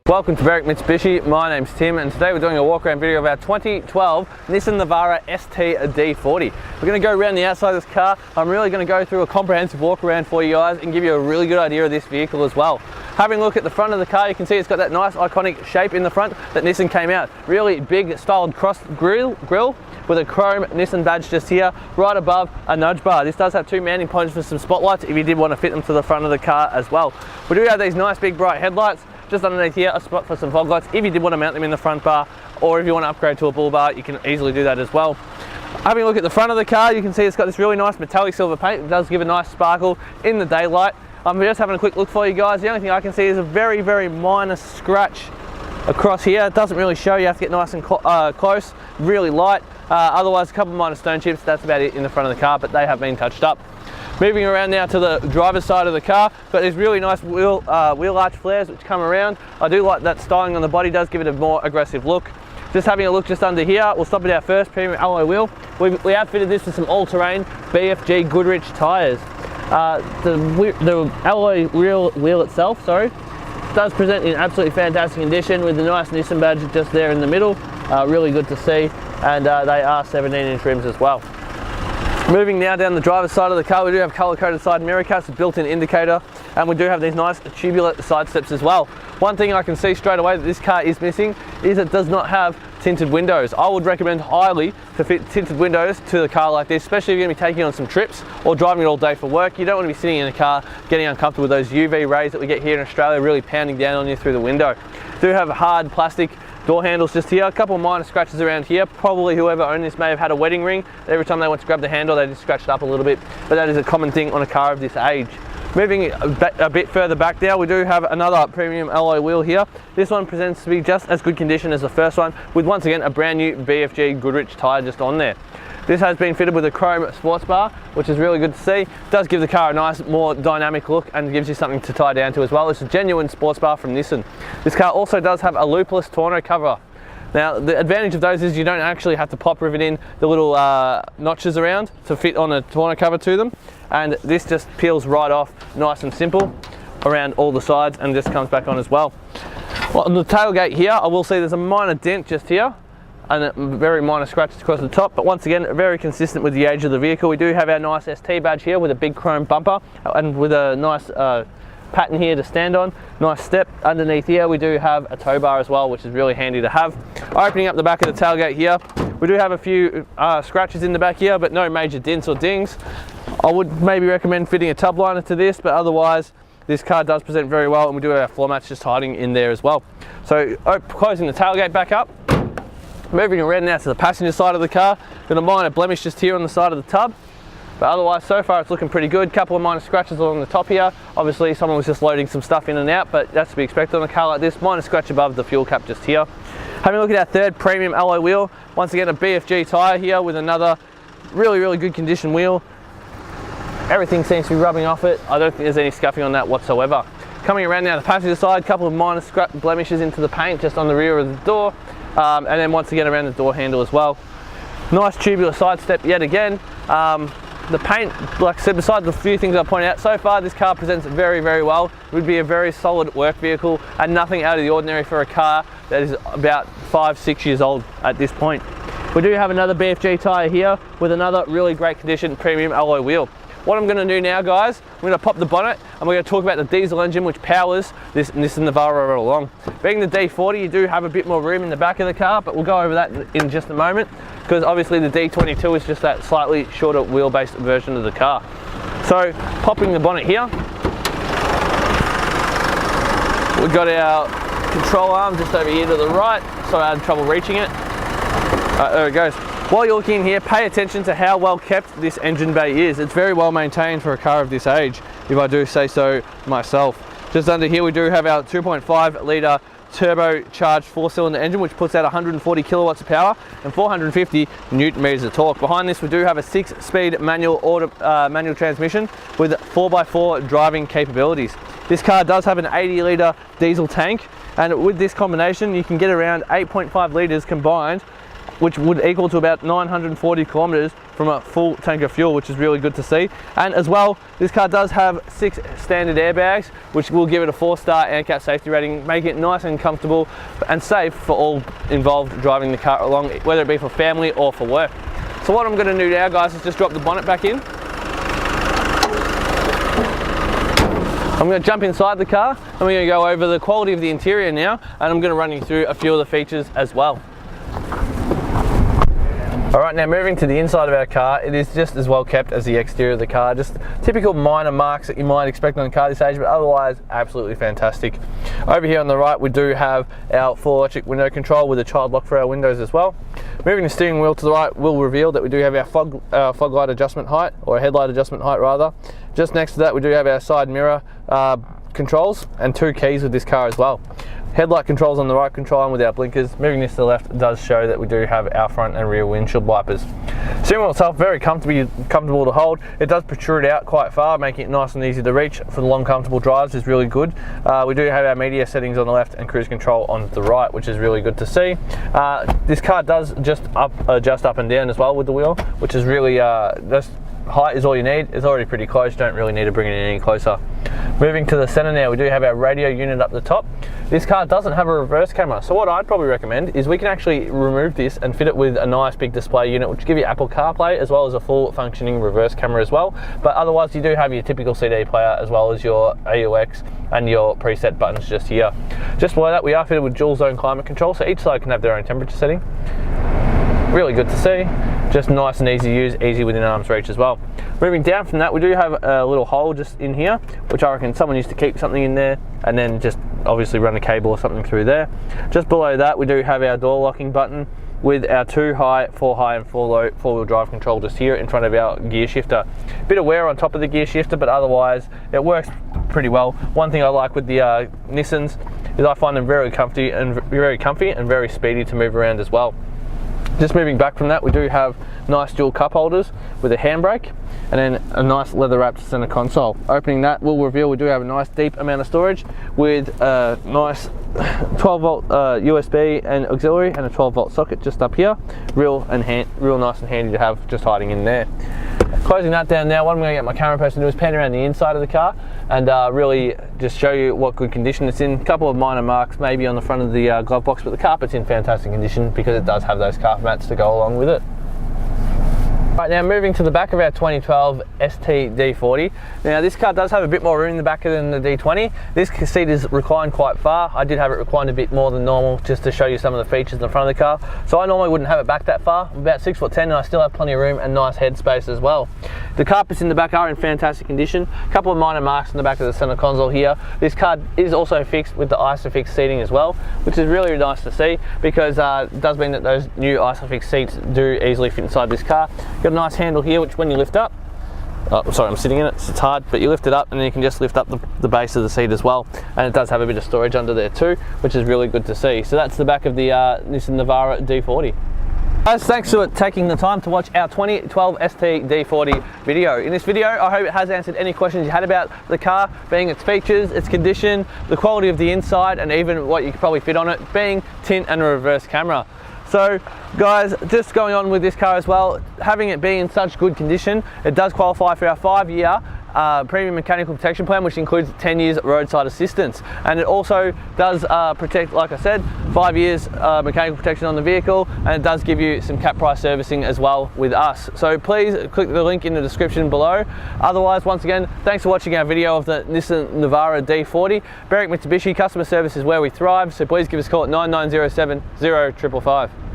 Welcome to Berwick Mitsubishi, my name's Tim and today we're doing a walk around video of our 2012 Nissan Navara ST D40. We're going to go around the outside of this car. I'm really going to go through a comprehensive walk around for you guys and give you a really good idea of this vehicle as well. Having a look at the front of the car, you can see it's got that nice iconic shape in the front that Nissan came out. Really big styled cross grille with a chrome Nissan badge just here, right above a nudge bar. This does have two mounting points for some spotlights if you did want to fit them to the front of the car as well. We do have these nice big bright headlights. Just underneath here, a spot for some fog lights if you did want to mount them in the front bar, or if you want to upgrade to a bull bar, you can easily do that as well. Having a look at the front of the car, you can see it's got this really nice metallic silver paint. It does give a nice sparkle in the daylight. I'm just having a quick look for you guys. The only thing I can see is a very, very minor scratch across here. It doesn't really show, you have to get nice and close, really light. Otherwise, a couple of minor stone chips, that's about it in the front of the car, but they have been touched up. Moving around now to the driver's side of the car, got these really nice wheel arch flares which come around. I do like that styling on the body, does give it a more aggressive look. Just having a look just under here, we'll stop at our first premium alloy wheel. We outfitted this with some all-terrain BFG Goodrich tyres. The alloy wheel itself, does present in absolutely fantastic condition with the nice Nissan badge just there in the middle. Really good to see, and they are 17-inch rims as well. Moving now down the driver's side of the car, we do have colour-coded side mirror caps, a built-in indicator, and we do have these nice tubular side steps as well. One thing I can see straight away that this car is missing is it does not have tinted windows. I would recommend highly to fit tinted windows to the car like this, especially if you're going to be taking on some trips or driving it all day for work. You don't want to be sitting in a car getting uncomfortable with those UV rays that we get here in Australia really pounding down on you through the window. Do have hard plastic door handles just here, a couple of minor scratches around here. Probably whoever owned this may have had a wedding ring. Every time they went to grab the handle, they just scratched it up a little bit, but that is a common thing on a car of this age. Moving a bit further back now, we do have another premium alloy wheel here. This one presents to be just as good condition as the first one, with once again a brand new BFG Goodrich tyre just on there. This has been fitted with a chrome sports bar, which is really good to see. It does give the car a nice, more dynamic look and gives you something to tie down to as well. It's a genuine sports bar from Nissan. This car also does have a loopless tonneau cover. Now, the advantage of those is you don't actually have to pop rivet in the little notches around to fit on a tonneau cover to them. And this just peels right off, nice and simple, around all the sides, and just comes back on as well. On the tailgate here, I will see there's a minor dent just here, and a very minor scratches across the top, but once again very consistent with the age of the vehicle. We do have our nice ST badge here with a big chrome bumper and with a nice pattern here to stand on. Nice step underneath here. We do have a tow bar as well, which is really handy to have. Opening up the back of the tailgate here, we do have a few scratches in the back here, but no major dents or dings. I would maybe recommend fitting a tub liner to this, but otherwise this car does present very well, and we do have our floor mats just hiding in there as well. So closing the tailgate back up. Moving around now to the passenger side of the car, got a minor blemish just here on the side of the tub, but otherwise so far it's looking pretty good. Couple of minor scratches along the top here. Obviously someone was just loading some stuff in and out, but that's to be expected on a car like this. Minor scratch above the fuel cap just here. Having a look at our third premium alloy wheel, once again a BFG tyre here with another really good condition wheel. Everything seems to be rubbing off it. I don't think there's any scuffing on that whatsoever. Coming around now to the passenger side, couple of minor blemishes into the paint just on the rear of the door. And then once again around the door handle as well. Nice tubular side step yet again. The paint, like I said, besides the few things I pointed out, so far this car presents very well. It would be a very solid work vehicle and nothing out of the ordinary for a car that is about 5-6 years old at this point. We do have another BFG tyre here with another really great condition premium alloy wheel. What I'm going to do now, guys, I'm going to pop the bonnet and we're going to talk about the diesel engine which powers this Nissan Navara right along. Being the D40, you do have a bit more room in the back of the car, but we'll go over that in just a moment, because obviously the D22 is just that slightly shorter wheelbase version of the car. So, popping the bonnet here, we've got our control arm just over here to the right, so I had trouble reaching it. There it goes. While you're looking in here, pay attention to how well kept this engine bay is. It's very well maintained for a car of this age, if I do say so myself. Just under here we do have our 2.5 litre turbocharged 4-cylinder engine, which puts out 140 kilowatts of power and 450 newton meters of torque. Behind this we do have a 6-speed manual transmission with 4x4 driving capabilities. This car does have an 80 litre diesel tank, and with this combination you can get around 8.5 litres combined which would equal to about 940 kilometers from a full tank of fuel, which is really good to see. And as well, this car does have 6 standard airbags, which will give it a 4-star ANCAP safety rating, making it nice and comfortable and safe for all involved driving the car along, whether it be for family or for work. So what I'm going to do now, guys, is just drop the bonnet back in. I'm going to jump inside the car and we're going to go over the quality of the interior now, and I'm going to run you through a few of the features as well. Alright, now moving to the inside of our car, it is just as well kept as the exterior of the car. Just typical minor marks that you might expect on a car this age, but otherwise absolutely fantastic. Over here on the right, we do have our full electric window control with a child lock for our windows as well. Moving the steering wheel to the right will reveal that we do have our fog light adjustment height, or headlight adjustment height rather. Just next to that, we do have our side mirror controls and 2 keys with this car as well. Headlight controls on the right control arm with our blinkers. Moving this to the left does show that we do have our front and rear windshield wipers. Steering wheel itself, very comfortable to hold. It does protrude out quite far, making it nice and easy to reach for the long comfortable drives is really good. We do have our media settings on the left and cruise control on the right, which is really good to see. This car does just adjust up and down as well with the wheel, which is really just height is all you need. It's already pretty close, don't really need to bring it in any closer. Moving to the center now, we do have our radio unit up the top. This car doesn't have a reverse camera, so what I'd probably recommend is we can actually remove this and fit it with a nice big display unit, which give you Apple CarPlay as well as a full functioning reverse camera as well. But otherwise you do have your typical CD player as well as your AUX and your preset buttons just here. Just below that, we are fitted with dual zone climate control, so each side can have their own temperature setting. Really good to see. Just nice and easy to use, easy within arm's reach as well. Moving down from that, we do have a little hole just in here, which I reckon someone used to keep something in there and then just obviously run a cable or something through there. Just below that, we do have our door locking button with our 2 high, 4 high and 4 low 4-wheel drive control just here in front of our gear shifter. Bit of wear on top of the gear shifter, but otherwise it works pretty well. One thing I like with the Nissans is I find them very comfy and very speedy to move around as well. Just moving back from that, we do have nice dual cup holders with a handbrake and then a nice leather wrapped center console. Opening that will reveal we do have a nice deep amount of storage with a nice 12 volt USB and auxiliary and a 12 volt socket just up here. Real nice and handy to have just hiding in there. Closing that down now, what I'm going to get my camera person to do is pan around the inside of the car and really just show you what good condition it's in. A couple of minor marks maybe on the front of the glove box, but the carpet's in fantastic condition because it does have those carpet mats to go along with it. Right, now moving to the back of our 2012 ST D40. Now this car does have a bit more room in the back than the D20. This seat is reclined quite far. I did have it reclined a bit more than normal just to show you some of the features in the front of the car. So I normally wouldn't have it back that far. I'm about 6'10" and I still have plenty of room and nice head space as well. The carpets in the back are in fantastic condition. A couple of minor marks in the back of the center console here. This car is also fixed with the ISOFIX seating as well, which is really nice to see because it does mean that those new ISOFIX seats do easily fit inside this car. Got a nice handle here which when you lift up, oh sorry I'm sitting in it, so it's hard, but you lift it up and then you can just lift up the base of the seat as well, and it does have a bit of storage under there too, which is really good to see. So that's the back of the Nissan Navara D40. Guys, thanks for taking the time to watch our 2012 ST D40 video. In this video, I hope it has answered any questions you had about the car, being its features, its condition, the quality of the inside, and even what you could probably fit on it, being tint and a reverse camera. So guys, just going on with this car as well, having it be in such good condition, it does qualify for our 5-year premium mechanical protection plan, which includes 10 years roadside assistance, and it also does protect, like I said, 5 years mechanical protection on the vehicle, and it does give you some cap price servicing as well with us. So please click the link in the description below. Otherwise, once again, thanks for watching our video of the Nissan Navara D40. Berwick Mitsubishi customer service is where we thrive, so please give us a call at 9907 0555.